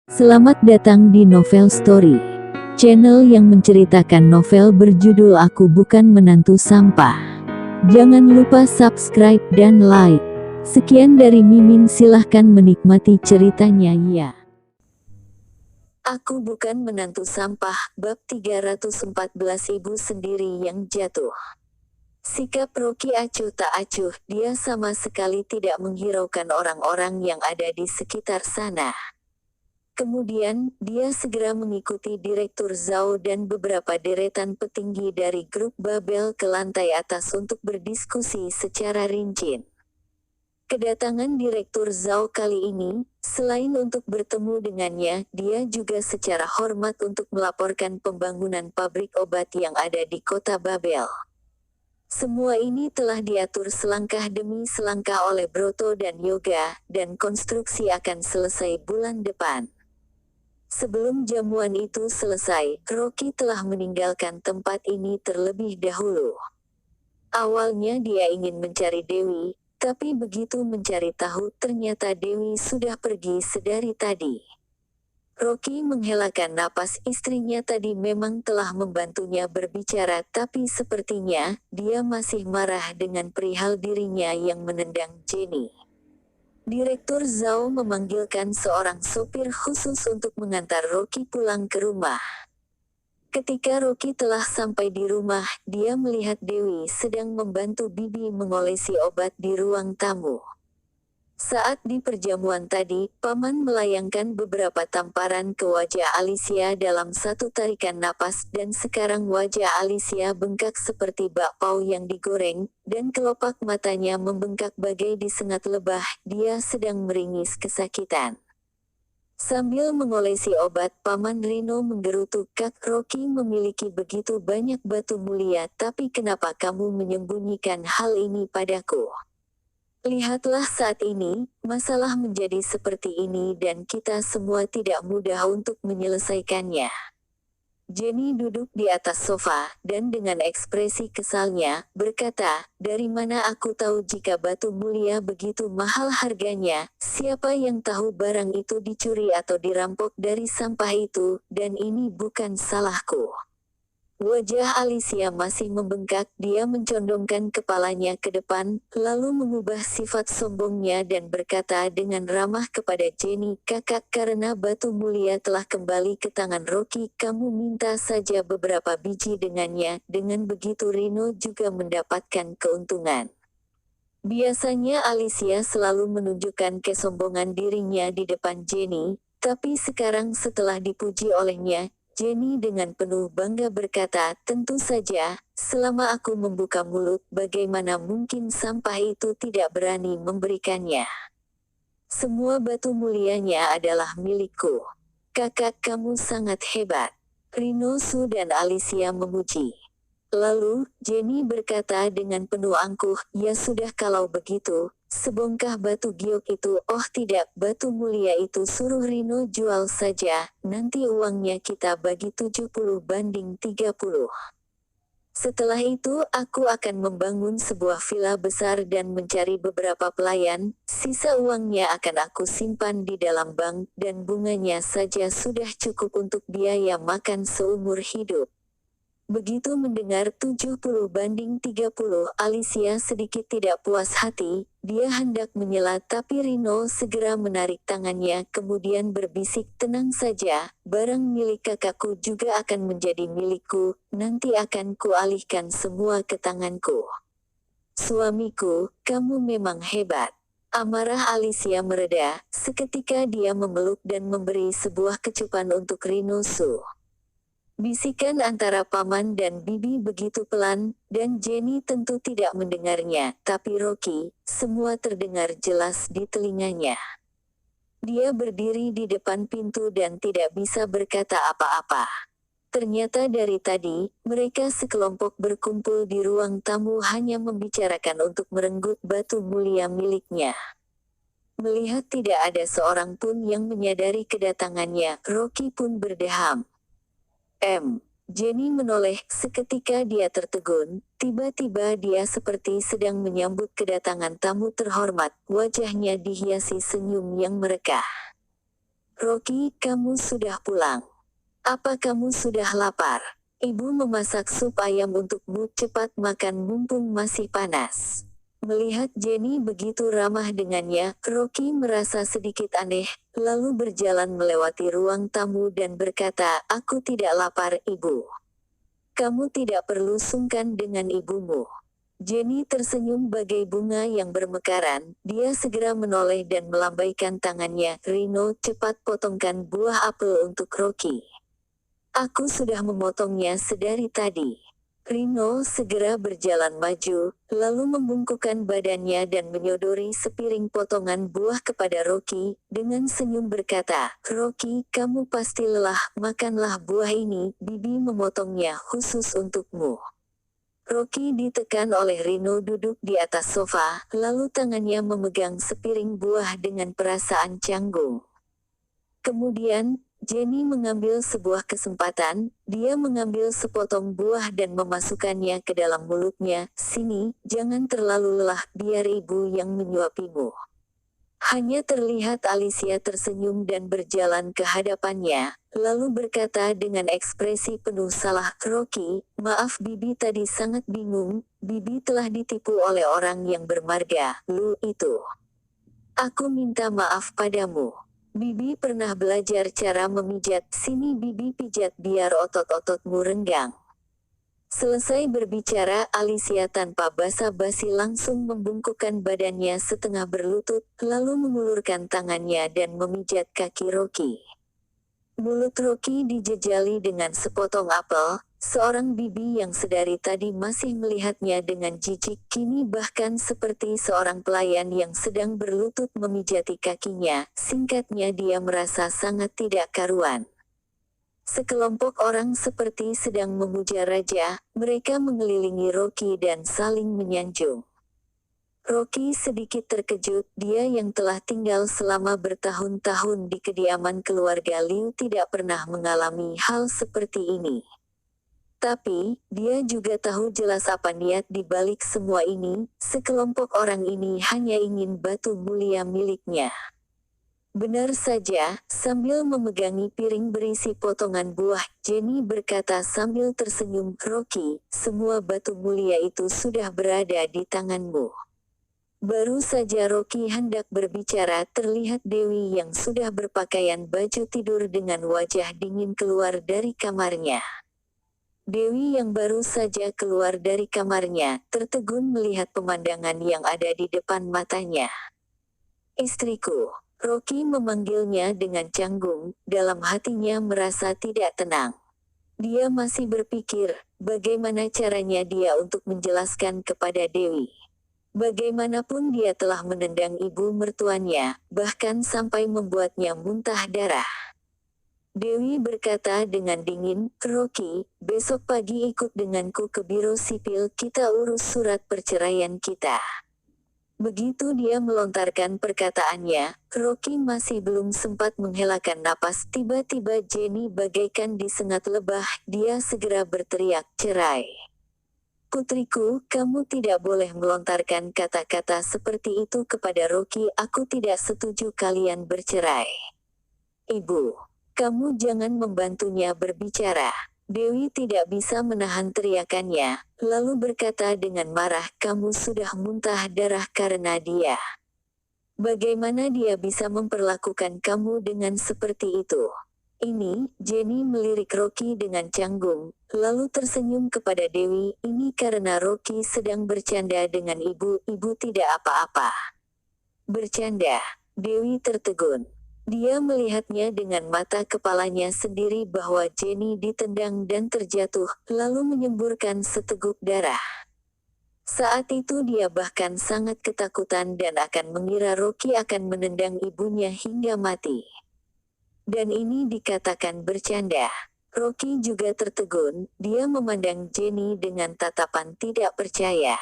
Selamat datang di Novel Story, channel yang menceritakan novel berjudul Aku Bukan Menantu Sampah. Jangan lupa subscribe dan like. Sekian dari Mimin, silahkan menikmati ceritanya ya. Aku Bukan Menantu Sampah, bab 314. Ibu sendiri yang jatuh. Sikap Rocky acuh tak acuh, dia sama sekali tidak menghiraukan orang-orang yang ada di sekitar sana. Kemudian, dia segera mengikuti Direktur Zhao dan beberapa deretan petinggi dari grup Babel ke lantai atas untuk berdiskusi secara rinci. Kedatangan Direktur Zhao kali ini, selain untuk bertemu dengannya, dia juga secara hormat untuk melaporkan pembangunan pabrik obat yang ada di kota Babel. Semua ini telah diatur selangkah demi selangkah oleh Broto dan Yoga, dan konstruksi akan selesai bulan depan. Sebelum jamuan itu selesai, Rocky telah meninggalkan tempat ini terlebih dahulu. Awalnya dia ingin mencari Dewi, tapi begitu mencari tahu ternyata Dewi sudah pergi sedari tadi. Rocky menghelakan napas, istrinya tadi memang telah membantunya berbicara, tapi sepertinya dia masih marah dengan perihal dirinya yang menendang Jenny. Direktur Zhao memanggilkan seorang sopir khusus untuk mengantar Rocky pulang ke rumah. Ketika Rocky telah sampai di rumah, dia melihat Dewi sedang membantu Bibi mengolesi obat di ruang tamu. Saat di perjamuan tadi, Paman melayangkan beberapa tamparan ke wajah Alicia dalam satu tarikan napas, dan sekarang wajah Alicia bengkak seperti bakpao yang digoreng, dan kelopak matanya membengkak bagai disengat lebah. Dia sedang meringis kesakitan. Sambil mengolesi obat, Paman Rino menggerutu, "Kak Rocky memiliki begitu banyak batu mulia, tapi kenapa kamu menyembunyikan hal ini padaku? Lihatlah saat ini, masalah menjadi seperti ini dan kita semua tidak mudah untuk menyelesaikannya." Jenny duduk di atas sofa, dan dengan ekspresi kesalnya, berkata, "Dari mana aku tahu jika batu mulia begitu mahal harganya? Siapa yang tahu barang itu dicuri atau dirampok dari sampah itu, dan ini bukan salahku." Wajah Alicia masih membengkak, dia mencondongkan kepalanya ke depan, lalu mengubah sifat sombongnya dan berkata dengan ramah kepada Jenny, "Kakak, karena batu mulia telah kembali ke tangan Rocky, kamu minta saja beberapa biji dengannya, dengan begitu Rino juga mendapatkan keuntungan." Biasanya Alicia selalu menunjukkan kesombongan dirinya di depan Jenny, tapi sekarang setelah dipuji olehnya, Jenny dengan penuh bangga berkata, "Tentu saja, selama aku membuka mulut, bagaimana mungkin sampah itu tidak berani memberikannya? Semua batu mulianya adalah milikku. Kakak, kamu sangat hebat." Rino Su dan Alicia memuji. Lalu, Jenny berkata dengan penuh angkuh, "Ya sudah, kalau begitu, sebongkah batu giok itu." "Oh tidak, batu mulia itu suruh Rino jual saja, nanti uangnya kita bagi 70-30. Setelah itu aku akan membangun sebuah villa besar dan mencari beberapa pelayan, sisa uangnya akan aku simpan di dalam bank, dan bunganya saja sudah cukup untuk biaya makan seumur hidup." Begitu mendengar 70-30, Alicia sedikit tidak puas hati, dia hendak menyela tapi Rino segera menarik tangannya kemudian berbisik, "Tenang saja, barang milik kakakku juga akan menjadi milikku, nanti akan kualihkan semua ke tanganku." "Suamiku, kamu memang hebat." Amarah Alicia mereda, seketika dia memeluk dan memberi sebuah kecupan untuk Rino Su. Bisikan antara Paman dan Bibi begitu pelan, dan Jenny tentu tidak mendengarnya, tapi Rocky, semua terdengar jelas di telinganya. Dia berdiri di depan pintu dan tidak bisa berkata apa-apa. Ternyata dari tadi, mereka sekelompok berkumpul di ruang tamu hanya membicarakan untuk merenggut batu mulia miliknya. Melihat tidak ada seorang pun yang menyadari kedatangannya, Rocky pun berdeham. Jenny menoleh, seketika dia tertegun, tiba-tiba dia seperti sedang menyambut kedatangan tamu terhormat, wajahnya dihiasi senyum yang merekah. Rocky, kamu sudah pulang. Apa kamu sudah lapar? Ibu memasak sup ayam untukmu, cepat makan mumpung masih panas. Melihat Jenny begitu ramah dengannya, Rocky merasa sedikit aneh, lalu berjalan melewati ruang tamu dan berkata, "Aku tidak lapar, Ibu. Kamu tidak perlu sungkan dengan ibumu." Jenny tersenyum bagai bunga yang bermekaran, dia segera menoleh dan melambaikan tangannya, "Rino, cepat potongkan buah apel untuk Rocky. Aku sudah memotongnya sedari tadi." Rino segera berjalan maju, lalu membungkukkan badannya dan menyodori sepiring potongan buah kepada Rocky, dengan senyum berkata, "Rocky, kamu pasti lelah, makanlah buah ini, Bibi memotongnya khusus untukmu." Rocky ditekan oleh Rino duduk di atas sofa, lalu tangannya memegang sepiring buah dengan perasaan canggung. Kemudian, Jenny mengambil sebuah kesempatan, dia mengambil sepotong buah dan memasukkannya ke dalam mulutnya. "Sini, jangan terlalu lelah, biar ibu yang menyuapimu." Hanya terlihat Alicia tersenyum dan berjalan ke hadapannya, lalu berkata dengan ekspresi penuh salah, "Rocky, maaf Bibi tadi sangat bingung, Bibi telah ditipu oleh orang yang bermarga, Lu itu. Aku minta maaf padamu. Bibi pernah belajar cara memijat, sini Bibi pijat biar otot-ototmu renggang." Selesai berbicara, Alicia tanpa basa-basi langsung membungkukkan badannya setengah berlutut, lalu mengulurkan tangannya dan memijat kaki Rocky. Mulut Rocky dijejali dengan sepotong apel, seorang bibi yang sedari tadi masih melihatnya dengan jijik, kini bahkan seperti seorang pelayan yang sedang berlutut memijati kakinya. Singkatnya, dia merasa sangat tidak karuan. Sekelompok orang seperti sedang memuja raja, mereka mengelilingi Rocky dan saling menyanjung. Rocky sedikit terkejut, dia yang telah tinggal selama bertahun-tahun di kediaman keluarga Liu tidak pernah mengalami hal seperti ini. Tapi, dia juga tahu jelas apa niat di balik semua ini, sekelompok orang ini hanya ingin batu mulia miliknya. "Benar saja," sambil memegangi piring berisi potongan buah, Jenny berkata sambil tersenyum, "Rocky, semua batu mulia itu sudah berada di tanganmu." Baru saja Rocky hendak berbicara, terlihat Dewi yang sudah berpakaian baju tidur dengan wajah dingin keluar dari kamarnya. Dewi yang baru saja keluar dari kamarnya, tertegun melihat pemandangan yang ada di depan matanya. "Istriku." Rocky memanggilnya dengan canggung, dalam hatinya merasa tidak tenang. Dia masih berpikir, bagaimana caranya dia untuk menjelaskan kepada Dewi. Bagaimanapun dia telah menendang ibu mertuanya, bahkan sampai membuatnya muntah darah. Dewi berkata dengan dingin, "Rocky, besok pagi ikut denganku ke biro sipil, kita urus surat perceraian kita." Begitu dia melontarkan perkataannya, Rocky masih belum sempat menghelakan napas, tiba-tiba Jenny bagaikan disengat lebah, dia segera berteriak, "Cerai! Putriku, kamu tidak boleh melontarkan kata-kata seperti itu kepada Rocky, aku tidak setuju kalian bercerai. Ibu, kamu jangan membantunya berbicara." Dewi tidak bisa menahan teriakannya, lalu berkata dengan marah, "Kamu sudah muntah darah karena dia. Bagaimana dia bisa memperlakukan kamu dengan seperti itu?" "Ini," Jenny melirik Rocky dengan canggung, lalu tersenyum kepada Dewi, "ini karena Rocky sedang bercanda dengan ibu, ibu tidak apa-apa." "Bercanda?" Dewi tertegun. Dia melihatnya dengan mata kepalanya sendiri bahwa Jenny ditendang dan terjatuh, lalu menyemburkan seteguk darah. Saat itu dia bahkan sangat ketakutan dan akan mengira Rocky akan menendang ibunya hingga mati. Dan ini dikatakan bercanda. Rocky juga tertegun, dia memandang Jenny dengan tatapan tidak percaya.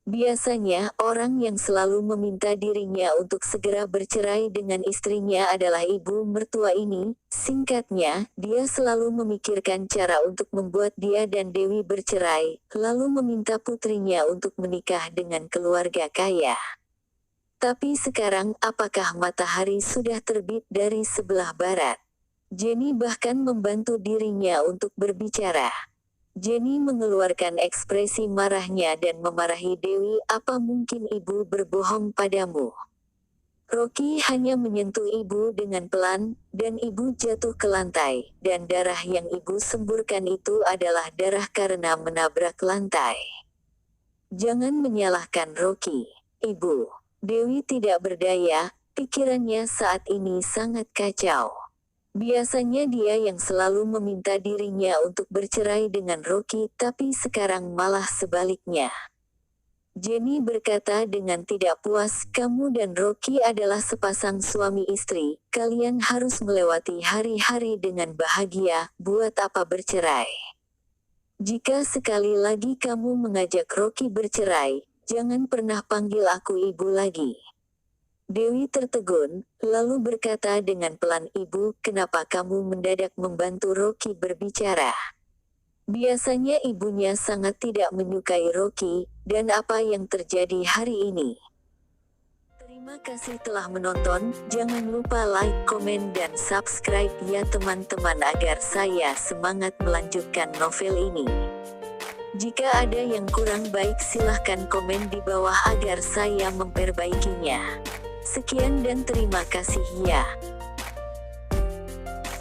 Biasanya, orang yang selalu meminta dirinya untuk segera bercerai dengan istrinya adalah ibu mertua ini. Singkatnya, dia selalu memikirkan cara untuk membuat dia dan Dewi bercerai, lalu meminta putrinya untuk menikah dengan keluarga kaya. Tapi sekarang apakah matahari sudah terbit dari sebelah barat? Jenny bahkan membantu dirinya untuk berbicara. Jenny mengeluarkan ekspresi marahnya dan memarahi Dewi, apa mungkin ibu berbohong padamu? Rocky hanya menyentuh ibu dengan pelan, dan ibu jatuh ke lantai, dan darah yang ibu semburkan itu adalah darah karena menabrak lantai. Jangan menyalahkan Rocky, ibu. Dewi tidak berdaya, pikirannya saat ini sangat kacau. Biasanya dia yang selalu meminta dirinya untuk bercerai dengan Rocky, tapi sekarang malah sebaliknya. Jenny berkata dengan tidak puas, kamu dan Rocky adalah sepasang suami istri, kalian harus melewati hari-hari dengan bahagia, buat apa bercerai? Jika sekali lagi kamu mengajak Rocky bercerai, jangan pernah panggil aku ibu lagi. Dewi tertegun, lalu berkata dengan pelan, ibu, kenapa kamu mendadak membantu Rocky berbicara? Biasanya ibunya sangat tidak menyukai Rocky, dan apa yang terjadi hari ini? Terima kasih telah menonton, jangan lupa like, komen dan subscribe ya teman-teman agar saya semangat melanjutkan novel ini. Jika ada yang kurang baik silahkan komen di bawah agar saya memperbaikinya. Sekian dan terima kasih ya.